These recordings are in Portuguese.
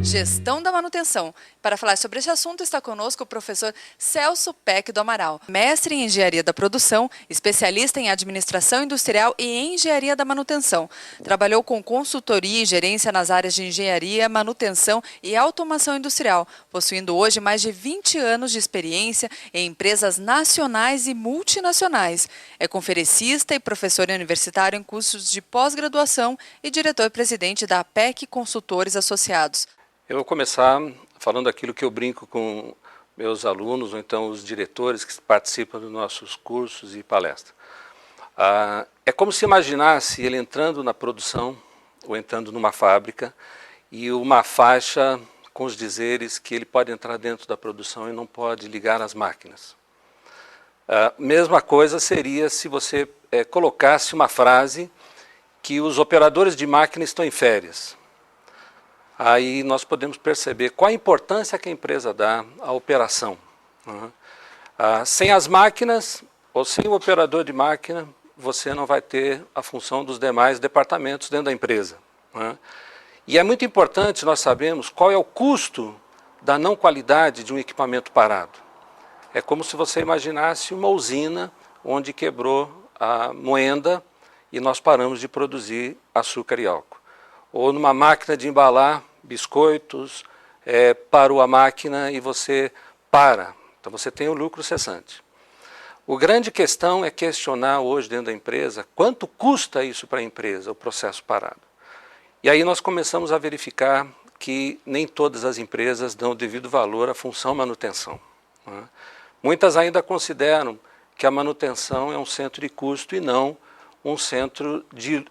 Gestão da manutenção. Para falar sobre este assunto está conosco o professor Celso Peck do Amaral, mestre em Engenharia da Produção, especialista em Administração Industrial e Engenharia da Manutenção. Trabalhou com consultoria e gerência nas áreas de engenharia, manutenção e automação industrial, possuindo hoje mais de 20 anos de experiência em empresas nacionais e multinacionais. É conferencista e professor universitário em cursos de pós-graduação e diretor-presidente da APEC Consultores Associados. Eu vou começar falando aquilo que eu brinco com meus alunos, ou então os diretores que participam dos nossos cursos e palestras. É como se imaginasse ele entrando na produção, ou entrando numa fábrica, e uma faixa com os dizeres que ele pode entrar dentro da produção e não pode ligar as máquinas. Mesma coisa seria se você colocasse uma frase que os operadores de máquina estão em férias. Aí nós podemos perceber qual a importância que a empresa dá à operação. Sem as máquinas, ou sem o operador de máquina, você não vai ter a função dos demais departamentos dentro da empresa. E é muito importante nós sabermos qual é o custo da não qualidade de um equipamento parado. É como se você imaginasse uma usina onde quebrou a moenda e nós paramos de produzir açúcar e álcool. Ou numa máquina de embalar biscoitos, parou a máquina e você para. Então você tem o lucro cessante. A grande questão é questionar hoje dentro da empresa quanto custa isso para a empresa, o processo parado. E aí nós começamos a verificar que nem todas as empresas dão o devido valor à função manutenção. Muitas ainda consideram que a manutenção é um centro de custo e não um centro de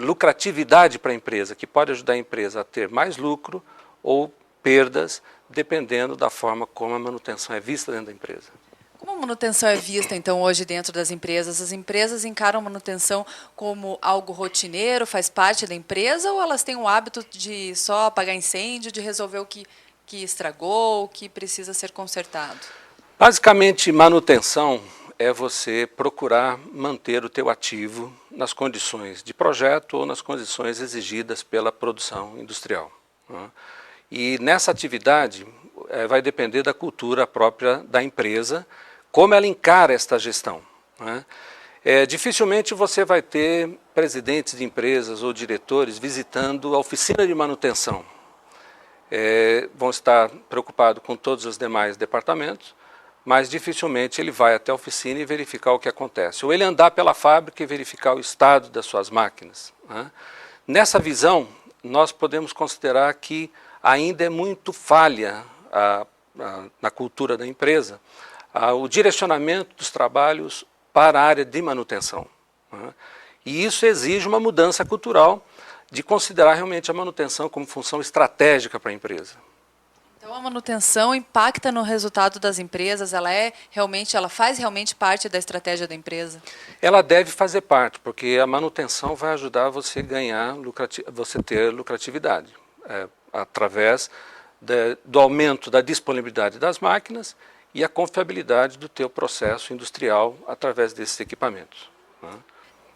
lucratividade para a empresa, que pode ajudar a empresa a ter mais lucro ou perdas, dependendo da forma como a manutenção é vista dentro da empresa. Como a manutenção é vista, então, hoje dentro das empresas? As empresas encaram a manutenção como algo rotineiro, faz parte da empresa, ou elas têm o hábito de só apagar incêndio, de resolver o que estragou, o que precisa ser consertado? Basicamente, manutenção é você procurar manter o teu ativo nas condições de projeto ou nas condições exigidas pela produção industrial. E nessa atividade vai depender da cultura própria da empresa, como ela encara esta gestão. Dificilmente você vai ter presidentes de empresas ou diretores visitando a oficina de manutenção. Vão estar preocupados com todos os demais departamentos, mas dificilmente ele vai até a oficina e verificar o que acontece. Ou ele andar pela fábrica e verificar o estado das suas máquinas. Nessa visão, nós podemos considerar que ainda é muito falha na cultura da empresa o direcionamento dos trabalhos para a área de manutenção. E isso exige uma mudança cultural de considerar realmente a manutenção como função estratégica para a empresa. Então a manutenção impacta no resultado das empresas, ela faz realmente parte da estratégia da empresa? Ela deve fazer parte, porque a manutenção vai ajudar você a você ter lucratividade, através do aumento da disponibilidade das máquinas e a confiabilidade do teu processo industrial através desses equipamentos.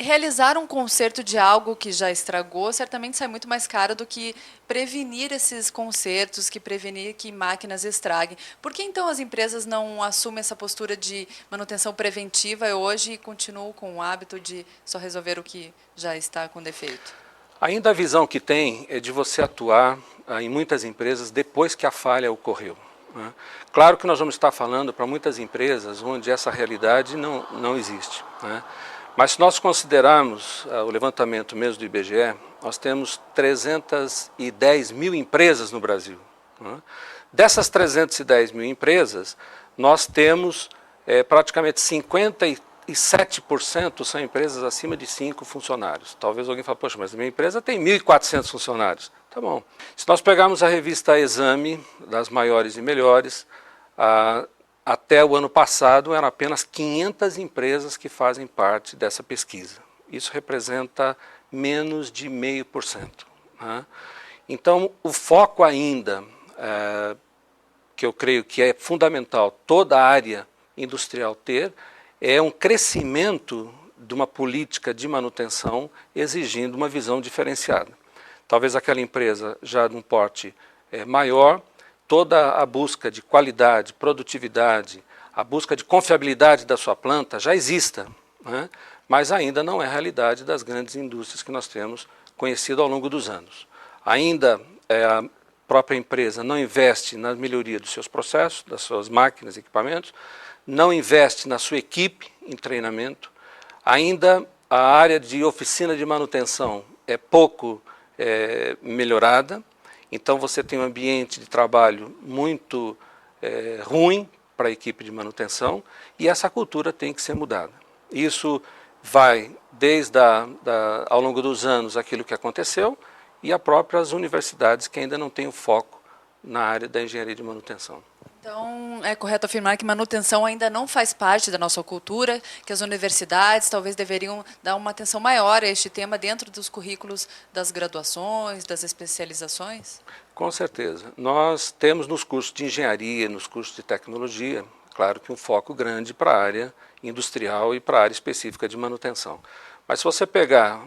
Realizar um conserto de algo que já estragou certamente sai muito mais caro do que prevenir esses consertos, que prevenir que máquinas estraguem. Por que então as empresas não assumem essa postura de manutenção preventiva hoje e continuam com o hábito de só resolver o que já está com defeito? Ainda a visão que tem é de você atuar em muitas empresas depois que a falha ocorreu. Claro que nós vamos estar falando para muitas empresas onde essa realidade não existe. Mas se nós considerarmos o levantamento mesmo do IBGE, nós temos 310 mil empresas no Brasil. Dessas 310 mil empresas, nós temos praticamente 57% são empresas acima de 5 funcionários. Talvez alguém fale, poxa, mas a minha empresa tem 1.400 funcionários. Tá bom. Se nós pegarmos a revista Exame, das maiores e melhores, até o ano passado eram apenas 500 empresas que fazem parte dessa pesquisa. Isso representa menos de 0,5%. Então, o foco ainda, que eu creio que é fundamental toda a área industrial ter, é um crescimento de uma política de manutenção exigindo uma visão diferenciada. Talvez aquela empresa já de um porte maior, toda a busca de qualidade, produtividade, a busca de confiabilidade da sua planta já exista, né? Mas ainda não é a realidade das grandes indústrias que nós temos conhecido ao longo dos anos. Ainda a própria empresa não investe na melhoria dos seus processos, das suas máquinas e equipamentos, não investe na sua equipe em treinamento, ainda a área de oficina de manutenção é pouco melhorada, então você tem um ambiente de trabalho muito ruim para a equipe de manutenção e essa cultura tem que ser mudada. Isso vai desde ao longo dos anos aquilo que aconteceu e as próprias universidades que ainda não têm o foco na área da engenharia de manutenção. Então, é correto afirmar que manutenção ainda não faz parte da nossa cultura, que as universidades talvez deveriam dar uma atenção maior a este tema dentro dos currículos das graduações, das especializações? Com certeza. Nós temos nos cursos de engenharia, nos cursos de tecnologia, claro que um foco grande para a área industrial e para a área específica de manutenção. Mas se você pegar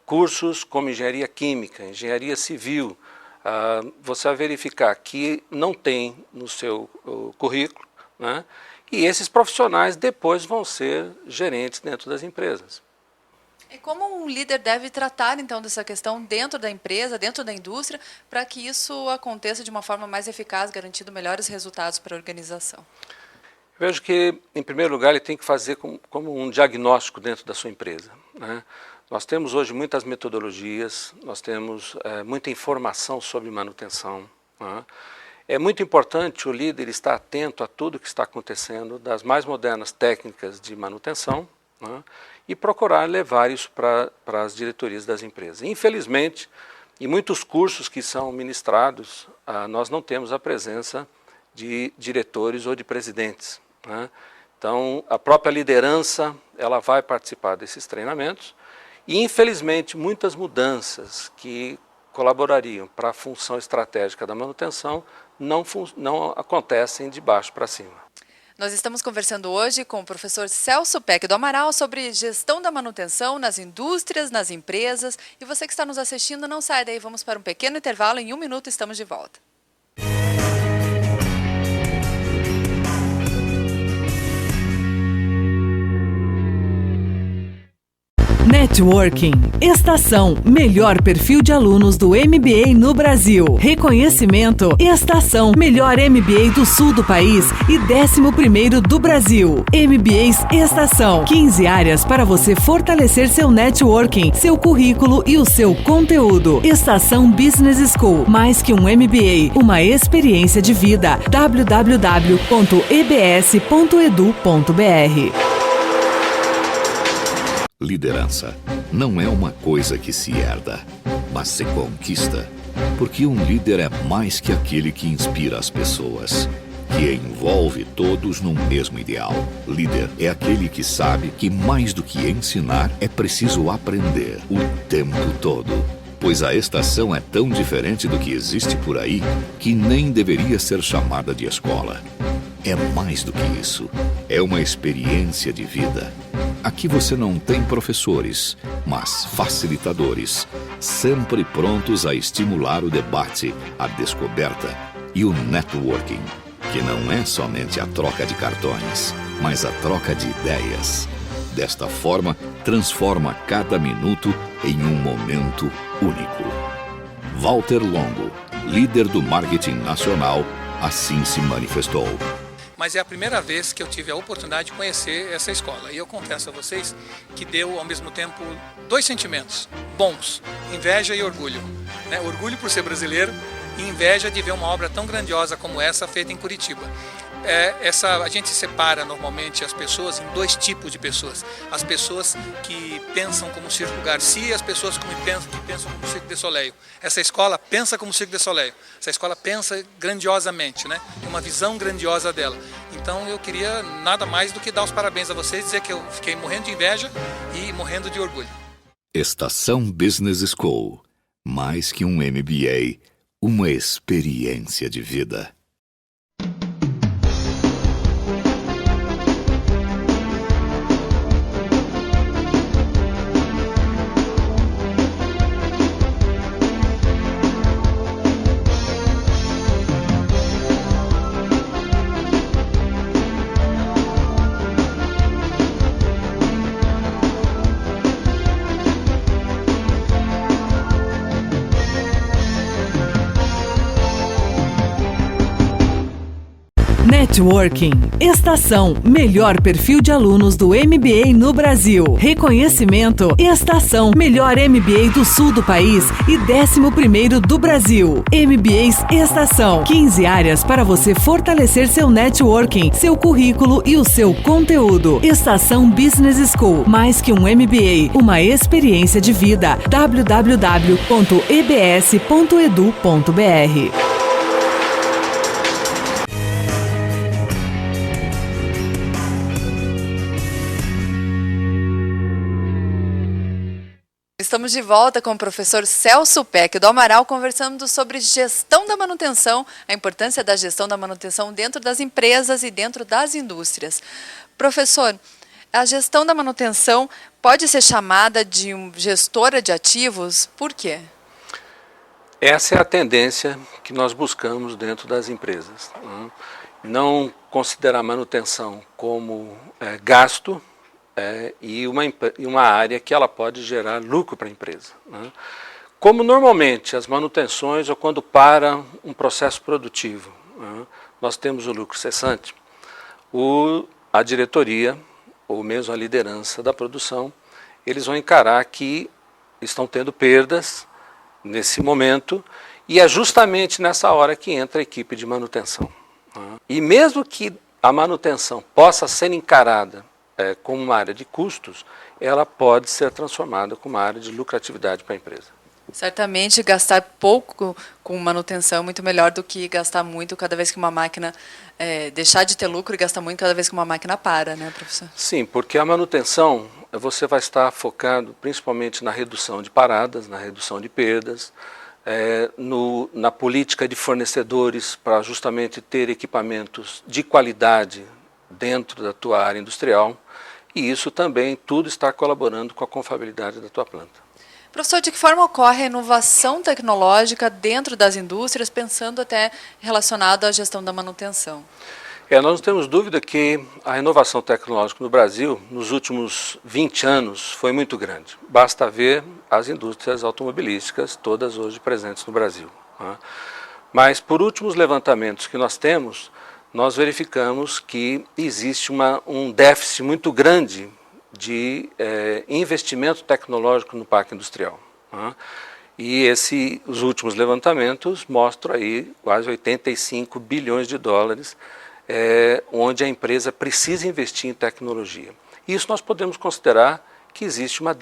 cursos como engenharia química, engenharia civil, você vai verificar que não tem no seu currículo, né? E esses profissionais depois vão ser gerentes dentro das empresas. E como um líder deve tratar, então, dessa questão dentro da empresa, dentro da indústria, para que isso aconteça de uma forma mais eficaz, garantindo melhores resultados para a organização? Eu vejo que, em primeiro lugar, ele tem que fazer como um diagnóstico dentro da sua empresa, né? Nós temos hoje muitas metodologias, nós temos muita informação sobre manutenção, né? É muito importante o líder estar atento a tudo que está acontecendo, das mais modernas técnicas de manutenção, né? E procurar levar isso para as diretorias das empresas. Infelizmente, em muitos cursos que são ministrados, nós não temos a presença de diretores ou de presidentes, né? Então, a própria liderança ela vai participar desses treinamentos e, infelizmente, muitas mudanças que colaborariam para a função estratégica da manutenção não acontecem de baixo para cima. Nós estamos conversando hoje com o professor Celso Peck do Amaral sobre gestão da manutenção nas indústrias, nas empresas. E você que está nos assistindo, não sai daí, vamos para um pequeno intervalo, em 1 minuto estamos de volta. Networking. Estação. Melhor perfil de alunos do MBA no Brasil. Reconhecimento. Estação. Melhor MBA do sul do país e 11º do Brasil. MBAs Estação. 15 áreas para você fortalecer seu networking, seu currículo e o seu conteúdo. Estação Business School. Mais que um MBA, uma experiência de vida. www.ebs.edu.br. Liderança não é uma coisa que se herda, mas se conquista. Porque um líder é mais que aquele que inspira as pessoas, que envolve todos num mesmo ideal. Líder é aquele que sabe que mais do que ensinar é preciso aprender o tempo todo. Pois a estação é tão diferente do que existe por aí que nem deveria ser chamada de escola. É mais do que isso. É uma experiência de vida. Aqui você não tem professores, mas facilitadores, sempre prontos a estimular o debate, a descoberta e o networking, que não é somente a troca de cartões, mas a troca de ideias. Desta forma, transforma cada minuto em um momento único. Walter Longo, líder do marketing nacional, assim se manifestou. Mas é a primeira vez que eu tive a oportunidade de conhecer essa escola. E eu confesso a vocês que deu, ao mesmo tempo, 2 sentimentos bons, inveja e orgulho. Né? Orgulho por ser brasileiro e inveja de ver uma obra tão grandiosa como essa feita em Curitiba. A gente separa normalmente as pessoas em 2 tipos de pessoas. As pessoas que pensam como Circo Garcia e as pessoas que pensam como Cirque du Soleil. Essa escola pensa como Cirque du Soleil. Essa escola pensa grandiosamente, né? Tem uma visão grandiosa dela. Então eu queria nada mais do que dar os parabéns a vocês, dizer que eu fiquei morrendo de inveja e morrendo de orgulho. Estação Business School. Mais que um MBA, uma experiência de vida. Networking. Estação melhor perfil de alunos do MBA no Brasil. Reconhecimento Estação melhor MBA do sul do país e 11º do Brasil. MBAs Estação. 15 áreas para você fortalecer seu networking, seu currículo e o seu conteúdo. Estação Business School. Mais que um MBA, uma experiência de vida. www.ebs.edu.br. Estamos de volta com o professor Celso Peck do Amaral, conversando sobre gestão da manutenção, a importância da gestão da manutenção dentro das empresas e dentro das indústrias. Professor, a gestão da manutenção pode ser chamada de gestora de ativos? Por quê? Essa é a tendência que nós buscamos dentro das empresas. Não considerar a manutenção como gasto, e uma área que ela pode gerar lucro para a empresa. Como normalmente as manutenções ou quando para um processo produtivo, nós temos o lucro cessante, a diretoria ou mesmo a liderança da produção, eles vão encarar que estão tendo perdas nesse momento e é justamente nessa hora que entra a equipe de manutenção. E mesmo que a manutenção possa ser encarada como uma área de custos, ela pode ser transformada como uma área de lucratividade para a empresa. Certamente gastar pouco com manutenção é muito melhor do que gastar muito cada vez que uma máquina deixar de ter lucro e gastar muito cada vez que uma máquina para, né, professor? Sim, porque a manutenção você vai estar focado principalmente na redução de paradas, na redução de perdas, na política de fornecedores para justamente ter equipamentos de qualidade dentro da tua área industrial. E isso também tudo está colaborando com a confiabilidade da tua planta. Professor, de que forma ocorre a inovação tecnológica dentro das indústrias, pensando até relacionado à gestão da manutenção? Nós não temos dúvida que a inovação tecnológica no Brasil, nos últimos 20 anos, foi muito grande. Basta ver as indústrias automobilísticas, todas hoje presentes no Brasil. Mas, por últimos levantamentos que nós temos, nós verificamos que existe um déficit muito grande de investimento tecnológico no parque industrial. E os últimos levantamentos mostram aí quase 85 bilhões de dólares, onde a empresa precisa investir em tecnologia. Isso nós podemos considerar que existe uma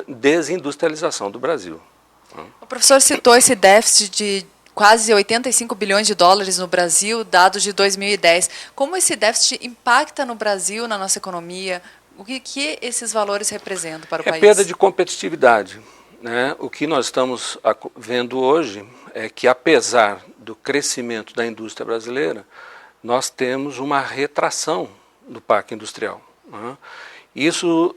desindustrialização do Brasil. O professor citou esse déficit de quase 85 bilhões de dólares no Brasil, dados de 2010. Como esse déficit impacta no Brasil, na nossa economia? O que esses valores representam para o país? É perda de competitividade, né? O que nós estamos vendo hoje é que, apesar do crescimento da indústria brasileira, nós temos uma retração do parque industrial. Isso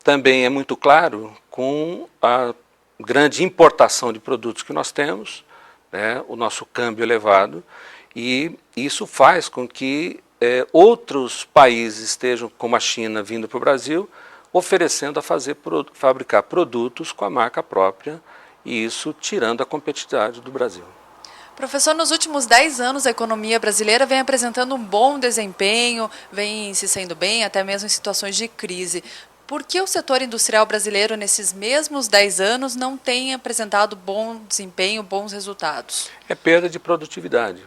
também é muito claro com a grande importação de produtos que nós temos, o nosso câmbio elevado, e isso faz com que outros países estejam, como a China, vindo para o Brasil, oferecendo a fabricar produtos com a marca própria, e isso tirando a competitividade do Brasil. Professor, nos últimos 10 anos a economia brasileira vem apresentando um bom desempenho, vem se saindo bem, até mesmo em situações de crise. Por que o setor industrial brasileiro, nesses mesmos 10 anos, não tem apresentado bom desempenho, bons resultados? É perda de produtividade.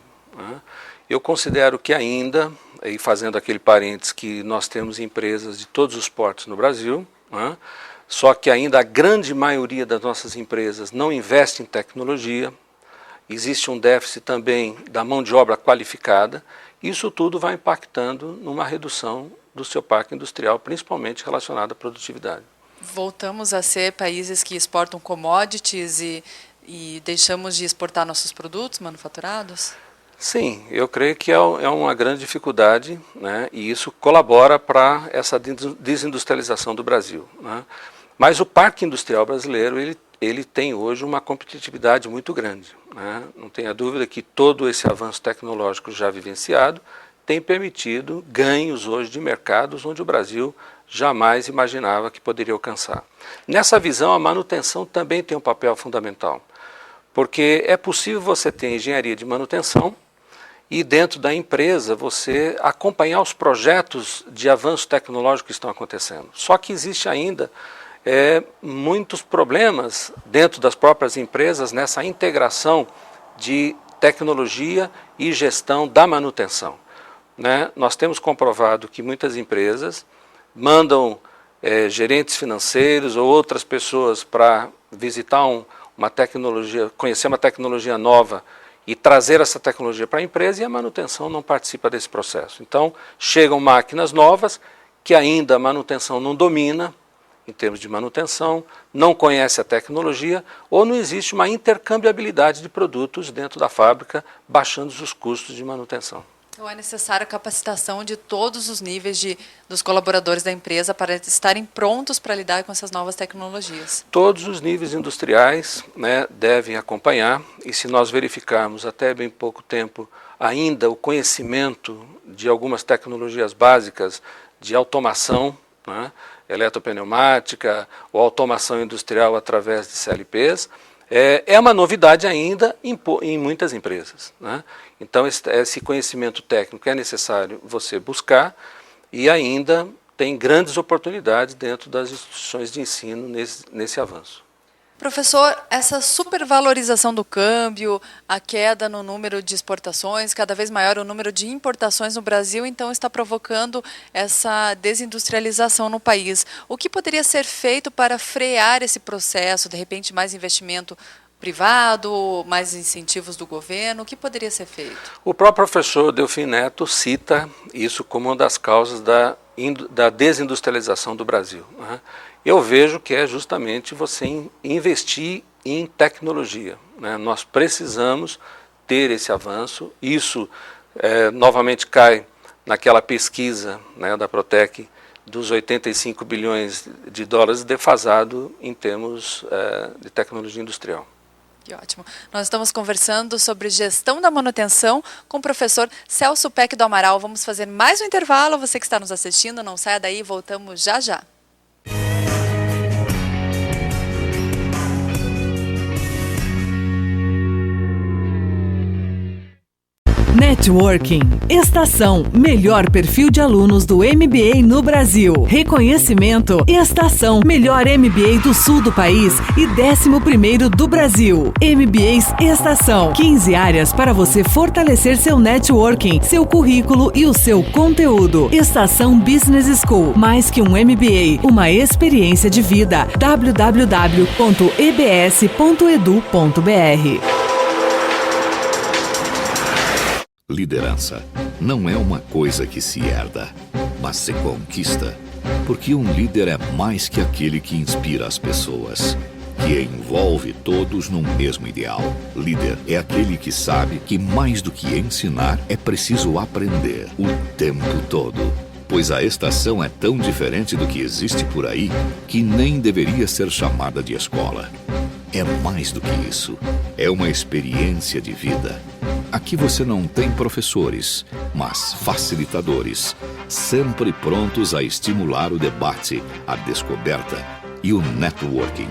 Eu considero que ainda, e fazendo aquele parênteses, que nós temos empresas de todos os portos no Brasil, só que ainda a grande maioria das nossas empresas não investe em tecnologia, existe um déficit também da mão de obra qualificada, isso tudo vai impactando numa redução do seu parque industrial, principalmente relacionado à produtividade. Voltamos a ser países que exportam commodities e deixamos de exportar nossos produtos manufaturados? Sim, eu creio que é uma grande dificuldade, né, e isso colabora para essa desindustrialização do Brasil. Mas o parque industrial brasileiro ele tem hoje uma competitividade muito grande. Não tenha dúvida que todo esse avanço tecnológico já vivenciado tem permitido ganhos hoje de mercados onde o Brasil jamais imaginava que poderia alcançar. Nessa visão, a manutenção também tem um papel fundamental, porque é possível você ter engenharia de manutenção e dentro da empresa você acompanhar os projetos de avanço tecnológico que estão acontecendo. Só que existe ainda muitos problemas dentro das próprias empresas nessa integração de tecnologia e gestão da manutenção, né? Nós temos comprovado que muitas empresas mandam gerentes financeiros ou outras pessoas para visitar uma tecnologia, conhecer uma tecnologia nova e trazer essa tecnologia para a empresa, e a manutenção não participa desse processo. Então, chegam máquinas novas que ainda a manutenção não domina, em termos de manutenção, não conhece a tecnologia, ou não existe uma intercambiabilidade de produtos dentro da fábrica, baixando os custos de manutenção. Então é necessária a capacitação de todos os níveis dos colaboradores da empresa para estarem prontos para lidar com essas novas tecnologias. Todos os níveis industriais, né, devem acompanhar, e se nós verificarmos até bem pouco tempo ainda o conhecimento de algumas tecnologias básicas de automação, né, eletropneumática ou automação industrial através de CLPs, é uma novidade ainda em muitas empresas, né? Então esse conhecimento técnico é necessário você buscar, e ainda tem grandes oportunidades dentro das instituições de ensino nesse avanço. Professor, essa supervalorização do câmbio, a queda no número de exportações, cada vez maior o número de importações no Brasil, então está provocando essa desindustrialização no país. O que poderia ser feito para frear esse processo? De repente, mais investimento privado, mais incentivos do governo? O que poderia ser feito? O próprio professor Delfim Neto cita isso como uma das causas da desindustrialização do Brasil, né? Eu vejo que é justamente você investir em tecnologia, né? Nós precisamos ter esse avanço. Isso novamente cai naquela pesquisa, né, da Protec dos 85 bilhões de dólares defasado em termos de tecnologia industrial. Que ótimo. Nós estamos conversando sobre gestão da manutenção com o professor Celso Peck do Amaral. Vamos fazer mais um intervalo. Você que está nos assistindo, não saia daí, voltamos já já. Networking. Estação Melhor Perfil de Alunos do MBA no Brasil. Reconhecimento. Estação Melhor MBA do Sul do país e 11º do Brasil. MBAs Estação. 15 áreas para você fortalecer seu networking, seu currículo e o seu conteúdo. Estação Business School. Mais que um MBA, uma experiência de vida. www.ebs.edu.br. Liderança não é uma coisa que se herda, mas se conquista. Porque um líder é mais que aquele que inspira as pessoas, que envolve todos num mesmo ideal. Líder é aquele que sabe que mais do que ensinar é preciso aprender o tempo todo. Pois a estação é tão diferente do que existe por aí que nem deveria ser chamada de escola. É mais do que isso. É uma experiência de vida. Aqui você não tem professores, mas facilitadores, sempre prontos a estimular o debate, a descoberta e o networking,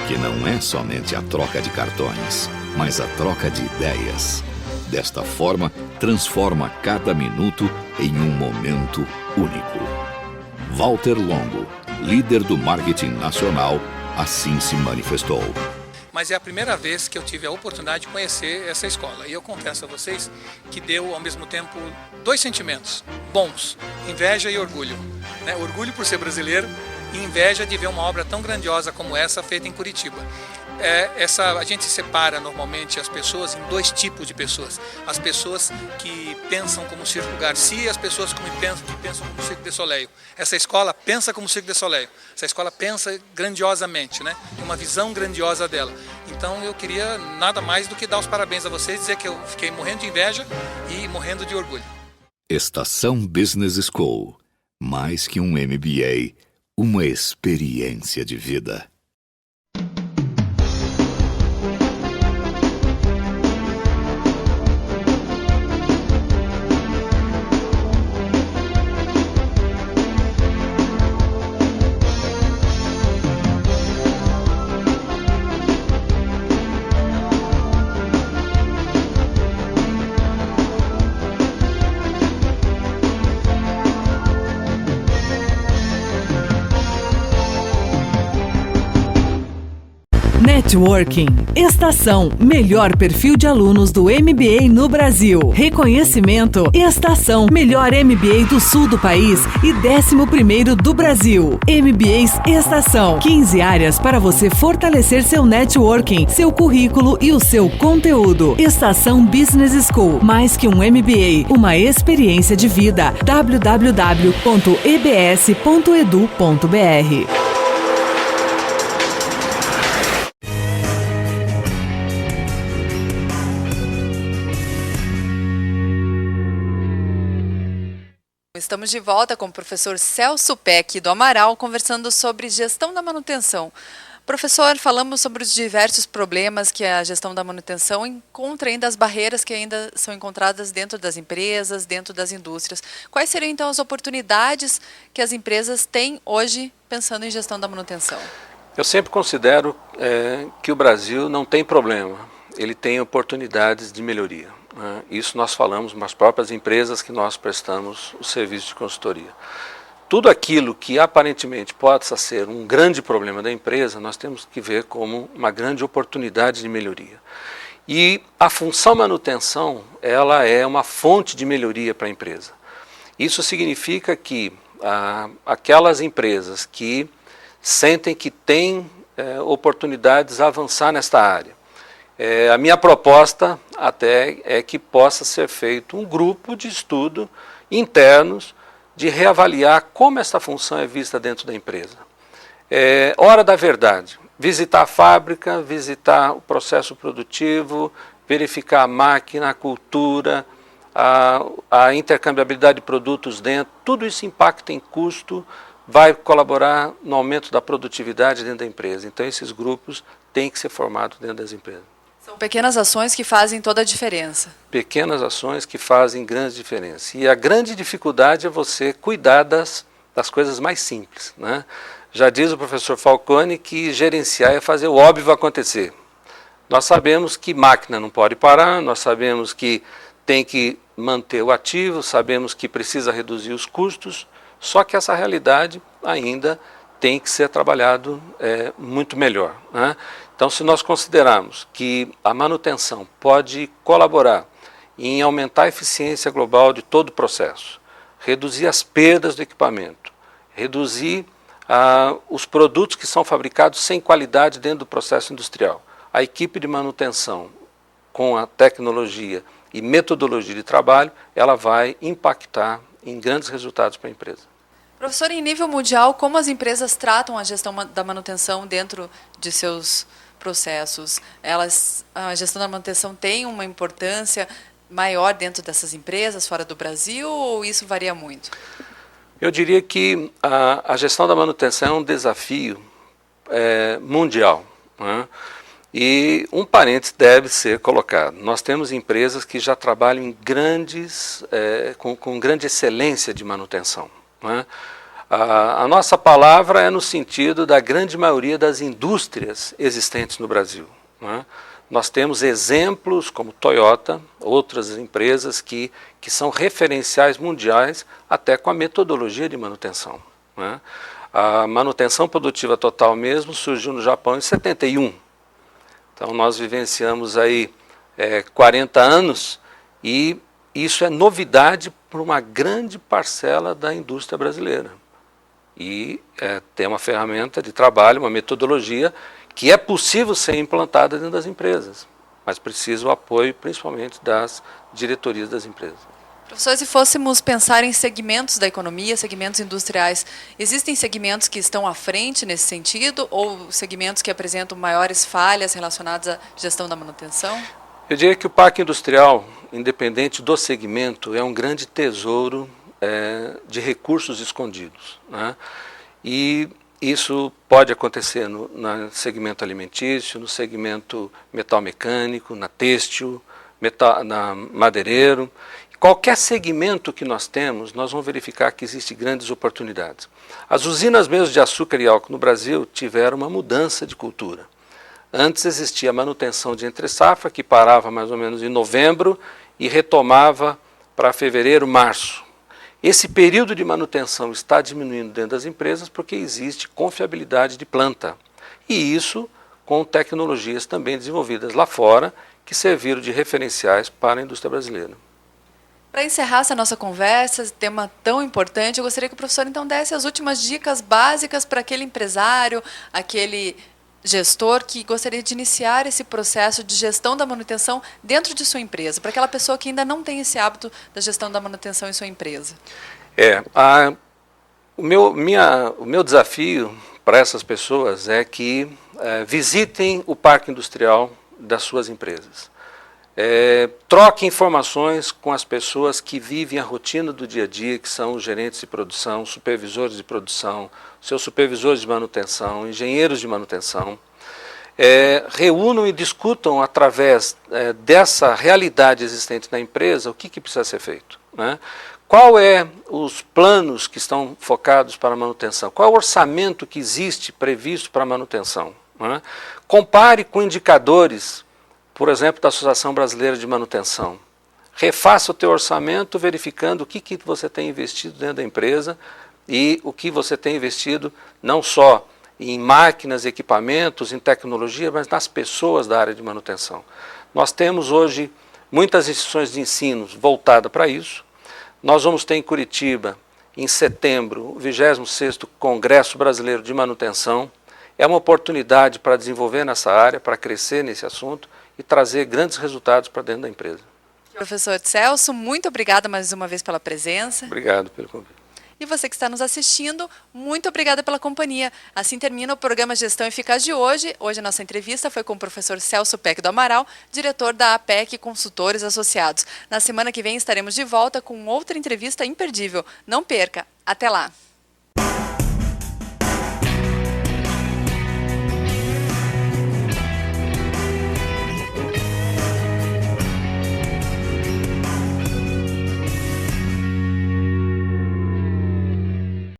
que não é somente a troca de cartões, mas a troca de ideias. Desta forma, transforma cada minuto em um momento único. Walter Longo, líder do marketing nacional, assim se manifestou. Mas é a primeira vez que eu tive a oportunidade de conhecer essa escola. E eu confesso a vocês que deu, ao mesmo tempo, dois sentimentos bons: inveja e orgulho, né? Orgulho por ser brasileiro e inveja de ver uma obra tão grandiosa como essa feita em Curitiba. A gente separa normalmente as pessoas em dois tipos de pessoas: as pessoas que pensam como Circo Garcia e as pessoas que pensam como Cirque du Soleil. Essa escola pensa como Cirque du Soleil. Essa escola pensa grandiosamente, né? Tem uma visão grandiosa dela. Então eu queria nada mais do que dar os parabéns a vocês, dizer que eu fiquei morrendo de inveja e morrendo de orgulho. Estação Business School. Mais que um MBA, uma experiência de vida. Networking. Estação Melhor Perfil de Alunos do MBA no Brasil. Reconhecimento Estação Melhor MBA do Sul do país e 11º do Brasil. MBAs Estação. 15 áreas para você fortalecer seu networking, seu currículo e o seu conteúdo. Estação Business School. Mais que um MBA, uma experiência de vida. www.ebs.edu.br. Estamos de volta com o professor Celso Peck do Amaral, conversando sobre gestão da manutenção. Professor, falamos sobre os diversos problemas que a gestão da manutenção encontra ainda, as barreiras que ainda são encontradas dentro das empresas, dentro das indústrias. Quais seriam, então, as oportunidades que as empresas têm hoje pensando em gestão da manutenção? Eu sempre considero que o Brasil não tem problema, ele tem oportunidades de melhoria. Isso nós falamos nas próprias empresas que nós prestamos o serviço de consultoria. Tudo aquilo que aparentemente possa ser um grande problema da empresa, nós temos que ver como uma grande oportunidade de melhoria. E a função manutenção, ela é uma fonte de melhoria para a empresa. Isso significa que aquelas empresas que sentem que têm oportunidades a avançar nesta área, a minha proposta até é que possa ser feito um grupo de estudo internos de reavaliar como essa função é vista dentro da empresa. Hora da verdade, visitar a fábrica, visitar o processo produtivo, verificar a máquina, a cultura, a intercambiabilidade de produtos dentro, tudo isso impacta em custo, vai colaborar no aumento da produtividade dentro da empresa. Então esses grupos têm que ser formados dentro das empresas. São pequenas ações que fazem toda a diferença. Pequenas ações que fazem grande diferença. E a grande dificuldade é você cuidar das coisas mais simples, né? Já diz o professor Falcone que gerenciar é fazer o óbvio acontecer. Nós sabemos que máquina não pode parar, nós sabemos que tem que manter o ativo, sabemos que precisa reduzir os custos, só que essa realidade ainda tem que ser trabalhado muito melhor, né? Então, se nós considerarmos que a manutenção pode colaborar em aumentar a eficiência global de todo o processo, reduzir as perdas do equipamento, reduzir os produtos que são fabricados sem qualidade dentro do processo industrial, a equipe de manutenção, com a tecnologia e metodologia de trabalho, ela vai impactar em grandes resultados para a empresa. Professor, em nível mundial, como as empresas tratam a gestão da manutenção dentro de seus processos? A gestão da manutenção tem uma importância maior dentro dessas empresas, fora do Brasil, ou isso varia muito? Eu diria que a gestão da manutenção é um desafio mundial, né? E um parênteses deve ser colocado. Nós temos empresas que já trabalham em com grande excelência de manutenção, né? A nossa palavra é no sentido da grande maioria das indústrias existentes no Brasil, né? Nós temos exemplos como Toyota, outras empresas que são referenciais mundiais até com a metodologia de manutenção, né? A manutenção produtiva total mesmo surgiu no Japão em 71. Então nós vivenciamos aí 40 anos e isso é novidade para uma grande parcela da indústria brasileira. E tem uma ferramenta de trabalho, uma metodologia que é possível ser implantada dentro das empresas, mas precisa o apoio principalmente das diretorias das empresas. Professor, se fôssemos pensar em segmentos da economia, segmentos industriais, existem segmentos que estão à frente nesse sentido ou segmentos que apresentam maiores falhas relacionadas à gestão da manutenção? Eu diria que o parque industrial, independente do segmento, é um grande tesouro de recursos escondidos, né? E isso pode acontecer no segmento alimentício, no segmento metal mecânico, na têxtil, na madeireiro. Qualquer segmento que nós temos, nós vamos verificar que existem grandes oportunidades. As usinas mesmo de açúcar e álcool no Brasil tiveram uma mudança de cultura. Antes existia a manutenção de entre-safra, que parava mais ou menos em novembro e retomava para fevereiro, março. Esse período de manutenção está diminuindo dentro das empresas porque existe confiabilidade de planta. E isso com tecnologias também desenvolvidas lá fora, que serviram de referenciais para a indústria brasileira. Para encerrar essa nossa conversa, esse tema tão importante, eu gostaria que o professor então desse as últimas dicas básicas para aquele empresário, aquele gestor que gostaria de iniciar esse processo de gestão da manutenção dentro de sua empresa, para aquela pessoa que ainda não tem esse hábito da gestão da manutenção em sua empresa. O meu desafio para essas pessoas é que visitem o parque industrial das suas empresas. Troque informações com as pessoas que vivem a rotina do dia a dia, que são os gerentes de produção, supervisores de produção, seus supervisores de manutenção, engenheiros de manutenção. Reúnam e discutam através dessa realidade existente na empresa o que precisa ser feito, né? Qual é os planos que estão focados para a manutenção? Qual é o orçamento que existe previsto para a manutenção, né? Compare com indicadores, por exemplo, da Associação Brasileira de Manutenção. Refaça o teu orçamento verificando o que você tem investido dentro da empresa e o que você tem investido não só em máquinas, equipamentos, em tecnologia, mas nas pessoas da área de manutenção. Nós temos hoje muitas instituições de ensino voltadas para isso. Nós vamos ter em Curitiba, em setembro, o 26º Congresso Brasileiro de Manutenção. É uma oportunidade para desenvolver nessa área, para crescer nesse assunto e trazer grandes resultados para dentro da empresa. Professor Celso, muito obrigada mais uma vez pela presença. Obrigado pelo convite. E você que está nos assistindo, muito obrigada pela companhia. Assim termina o programa Gestão Eficaz de hoje. Hoje a nossa entrevista foi com o professor Celso Peck do Amaral, diretor da APEC Consultores Associados. Na semana que vem estaremos de volta com outra entrevista imperdível. Não perca! Até lá!